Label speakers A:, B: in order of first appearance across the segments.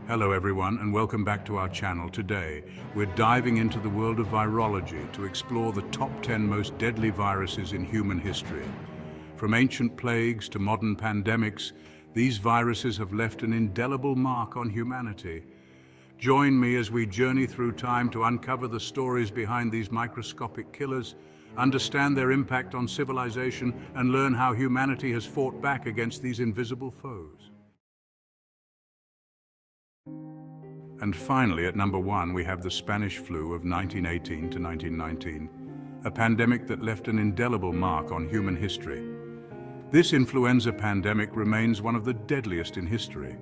A: Hello everyone and welcome back to our channel. Today, we're diving into the world of virology to explore the top 10 most deadly viruses in human history. From ancient plagues to modern pandemics, these viruses have left an indelible mark on humanity. Join me as we journey through time to uncover the stories behind these microscopic killers, understand their impact on civilization, and learn how humanity has fought back against these invisible foes. And finally, at number 1, we have the Spanish flu of 1918 to 1919, a pandemic that left an indelible mark on human history. This influenza pandemic remains one of the deadliest in history,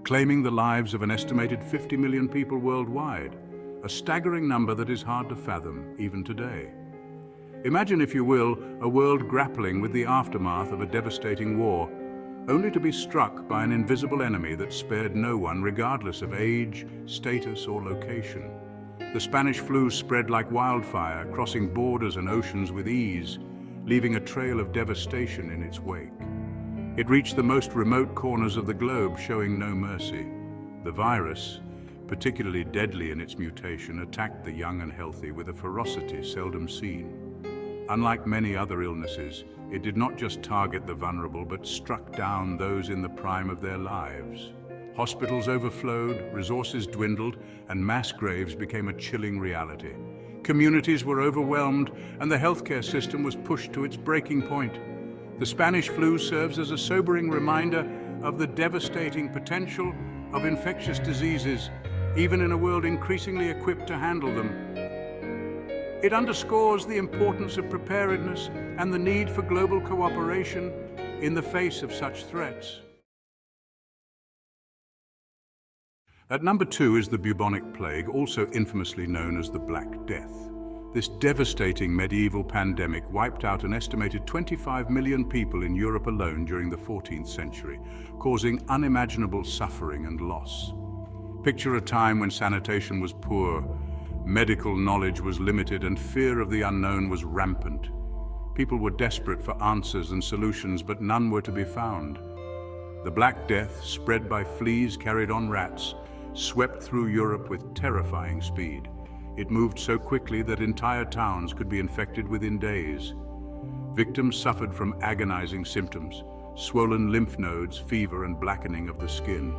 A: claiming the lives of an estimated 50 million people worldwide, a staggering number that is hard to fathom even today. Imagine, if you will, a world grappling with the aftermath of a devastating war, only to be struck by an invisible enemy that spared no one regardless of age, status, or location. The Spanish flu spread like wildfire, crossing borders and oceans with ease, leaving a trail of devastation in its wake. It reached the most remote corners of the globe, showing no mercy. The virus, particularly deadly in its mutation, attacked the young and healthy with a ferocity seldom seen. Unlike many other illnesses, it did not just target the vulnerable, but struck down those in the prime of their lives. Hospitals overflowed, resources dwindled, and mass graves became a chilling reality. Communities were overwhelmed, and the healthcare system was pushed to its breaking point. The Spanish flu serves as a sobering reminder of the devastating potential of infectious diseases, even in a world increasingly equipped to handle them. It underscores the importance of preparedness and the need for global cooperation in the face of such threats. At number 2 is the bubonic plague, also infamously known as the Black Death. This devastating medieval pandemic wiped out an estimated 25 million people in Europe alone during the 14th century, causing unimaginable suffering and loss. Picture a time when sanitation was poor, medical knowledge was limited, and fear of the unknown was rampant. People were desperate for answers and solutions, but none were to be found. The Black Death, spread by fleas carried on rats, swept through Europe with terrifying speed. It moved so quickly that entire towns could be infected within days. Victims suffered from agonizing symptoms: swollen lymph nodes, fever, and blackening of the skin.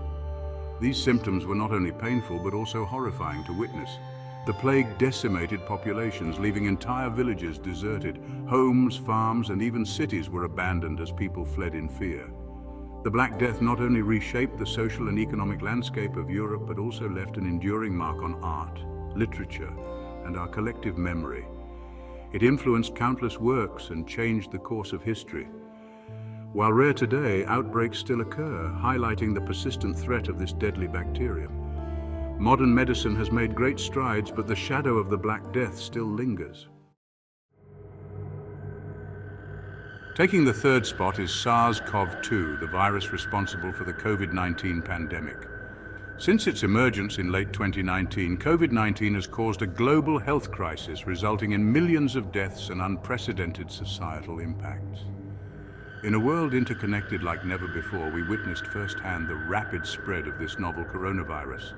A: These symptoms were not only painful but also horrifying to witness. The plague decimated populations, leaving entire villages deserted. Homes, farms, and even cities were abandoned as people fled in fear. The Black Death not only reshaped the social and economic landscape of Europe, but also left an enduring mark on art, literature, and our collective memory. It influenced countless works and changed the course of history. While rare today, outbreaks still occur, highlighting the persistent threat of this deadly bacterium. Modern medicine has made great strides, but the shadow of the Black Death still lingers. Taking the third spot is SARS-CoV-2, the virus responsible for the COVID-19 pandemic. Since its emergence in late 2019, COVID-19 has caused a global health crisis, resulting in millions of deaths and unprecedented societal impacts. In a world interconnected like never before, we witnessed firsthand the rapid spread of this novel coronavirus.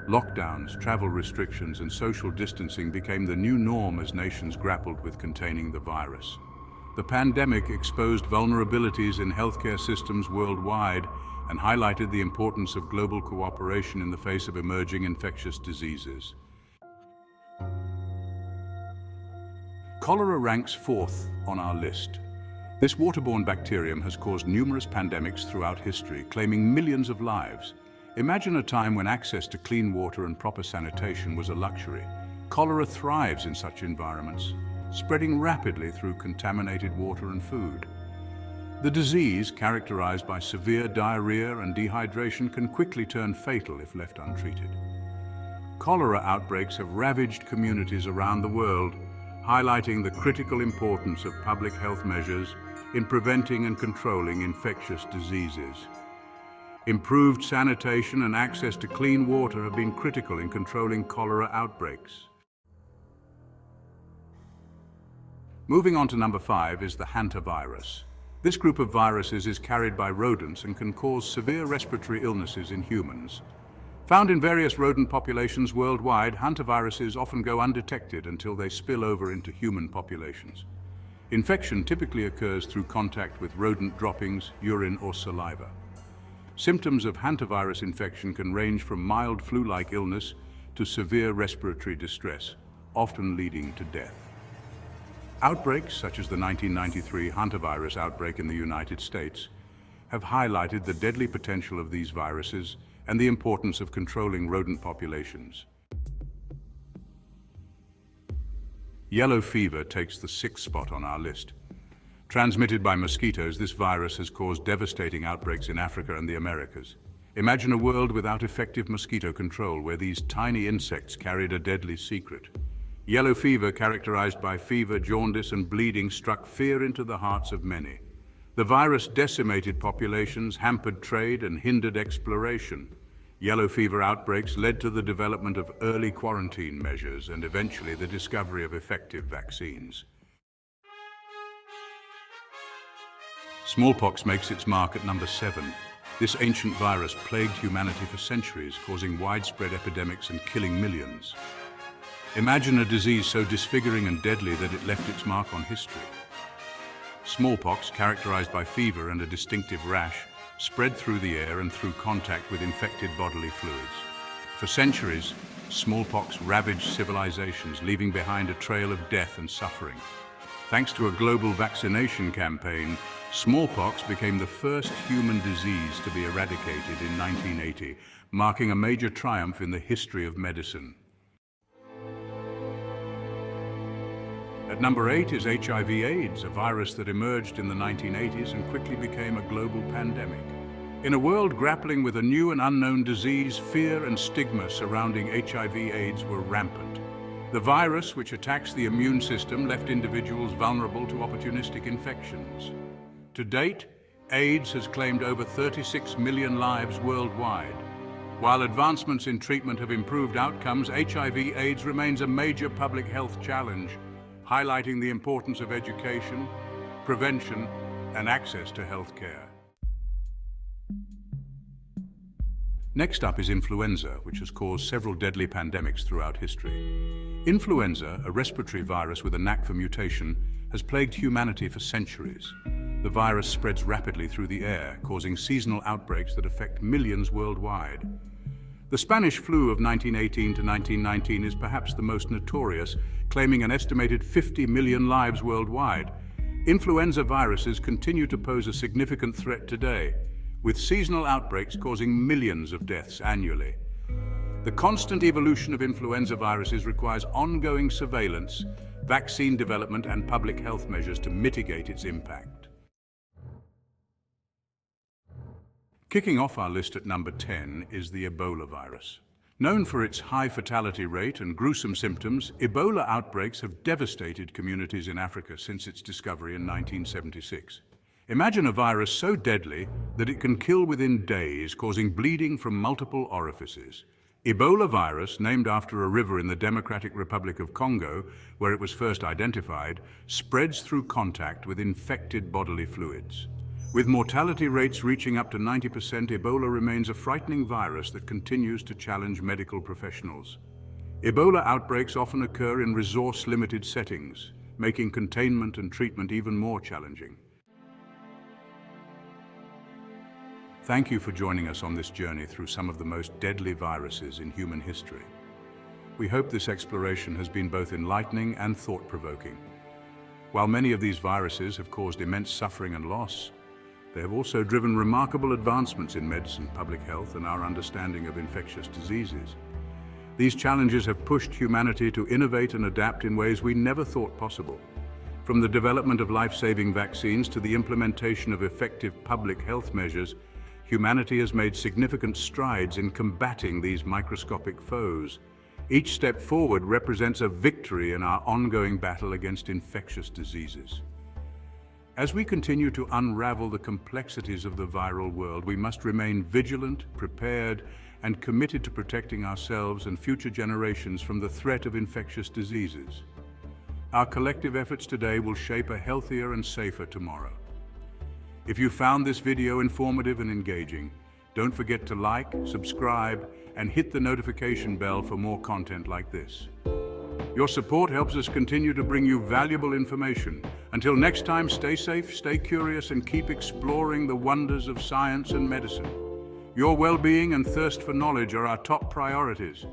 A: Lockdowns, travel restrictions, and social distancing became the new norm as nations grappled with containing the virus. The pandemic exposed vulnerabilities in healthcare systems worldwide and highlighted the importance of global cooperation in the face of emerging infectious diseases. Cholera ranks 4th on our list. This waterborne bacterium has caused numerous pandemics throughout history, claiming millions of lives. Imagine a time when access to clean water and proper sanitation was a luxury. Cholera thrives in such environments, spreading rapidly through contaminated water and food. The disease, characterized by severe diarrhea and dehydration, can quickly turn fatal if left untreated. Cholera outbreaks have ravaged communities around the world, highlighting the critical importance of public health measures in preventing and controlling infectious diseases. Improved sanitation and access to clean water have been critical in controlling cholera outbreaks. Moving on to number 5 is the hantavirus. This group of viruses is carried by rodents and can cause severe respiratory illnesses in humans. Found in various rodent populations worldwide, hantaviruses often go undetected until they spill over into human populations. Infection typically occurs through contact with rodent droppings, urine, or saliva. Symptoms of hantavirus infection can range from mild flu-like illness to severe respiratory distress, often leading to death. Outbreaks, such as the 1993 hantavirus outbreak in the United States, have highlighted the deadly potential of these viruses and the importance of controlling rodent populations. Yellow fever takes the sixth spot on our list. Transmitted by mosquitoes, this virus has caused devastating outbreaks in Africa and the Americas. Imagine a world without effective mosquito control, where these tiny insects carried a deadly secret. Yellow fever, characterized by fever, jaundice, and bleeding, struck fear into the hearts of many. The virus decimated populations, hampered trade, and hindered exploration. Yellow fever outbreaks led to the development of early quarantine measures and eventually the discovery of effective vaccines. Smallpox makes its mark at number 7. This ancient virus plagued humanity for centuries, causing widespread epidemics and killing millions. Imagine a disease so disfiguring and deadly that it left its mark on history. Smallpox, characterized by fever and a distinctive rash, spread through the air and through contact with infected bodily fluids. For centuries, smallpox ravaged civilizations, leaving behind a trail of death and suffering. Thanks to a global vaccination campaign, smallpox became the first human disease to be eradicated in 1980, marking a major triumph in the history of medicine. At number 8 is HIV/AIDS, a virus that emerged in the 1980s and quickly became a global pandemic. In a world grappling with a new and unknown disease, fear and stigma surrounding HIV/AIDS were rampant. The virus, which attacks the immune system, left individuals vulnerable to opportunistic infections. To date, AIDS has claimed over 36 million lives worldwide. While advancements in treatment have improved outcomes, HIV/AIDS remains a major public health challenge, highlighting the importance of education, prevention, and access to health care. Next up is influenza, which has caused several deadly pandemics throughout history. Influenza, a respiratory virus with a knack for mutation, has plagued humanity for centuries. The virus spreads rapidly through the air, causing seasonal outbreaks that affect millions worldwide. The Spanish flu of 1918 to 1919 is perhaps the most notorious, claiming an estimated 50 million lives worldwide. Influenza viruses continue to pose a significant threat today, with seasonal outbreaks causing millions of deaths annually. The constant evolution of influenza viruses requires ongoing surveillance, vaccine development, and public health measures to mitigate its impact. Kicking off our list at number 10 is the Ebola virus. Known for its high fatality rate and gruesome symptoms, Ebola outbreaks have devastated communities in Africa since its discovery in 1976. Imagine a virus so deadly that it can kill within days, causing bleeding from multiple orifices. Ebola virus, named after a river in the Democratic Republic of Congo, where it was first identified, spreads through contact with infected bodily fluids. With mortality rates reaching up to 90%, Ebola remains a frightening virus that continues to challenge medical professionals. Ebola outbreaks often occur in resource-limited settings, making containment and treatment even more challenging. Thank you for joining us on this journey through some of the most deadly viruses in human history. We hope this exploration has been both enlightening and thought-provoking. While many of these viruses have caused immense suffering and loss, they have also driven remarkable advancements in medicine, public health, and our understanding of infectious diseases. These challenges have pushed humanity to innovate and adapt in ways we never thought possible. From the development of life-saving vaccines to the implementation of effective public health measures, humanity has made significant strides in combating these microscopic foes. Each step forward represents a victory in our ongoing battle against infectious diseases. As we continue to unravel the complexities of the viral world, we must remain vigilant, prepared, and committed to protecting ourselves and future generations from the threat of infectious diseases. Our collective efforts today will shape a healthier and safer tomorrow. If you found this video informative and engaging, don't forget to like, subscribe, and hit the notification bell for more content like this. Your support helps us continue to bring you valuable information. Until next time, stay safe, stay curious, and keep exploring the wonders of science and medicine. Your well-being and thirst for knowledge are our top priorities.